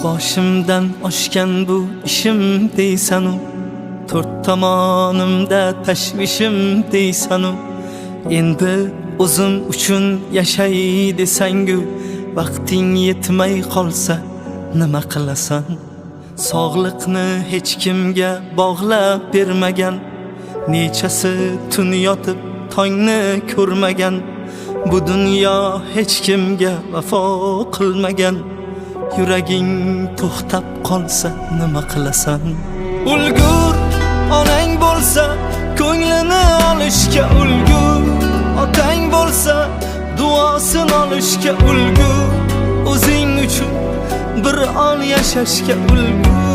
Boshimdan oshgan bu ishim deysanu, to'rt tomonimda tashvishim deysanu, endi o'zim uchun yashay desangu, vaqting yetmay qolsa nima qilasan? Sog'liqni hech kimga bog'lab bermagan, nechasi tun yotib tongni ko'rmagan, bu dunyo hech kimga vafo qilmagan. Yuraging to'xtab qolsa nima qilasan? Ulgur, onang bo'lsa ko'nglini olishga ulgur, otang bo'lsa duosini olishga ulgur, o'zing uchun bir on yashashga ulgur.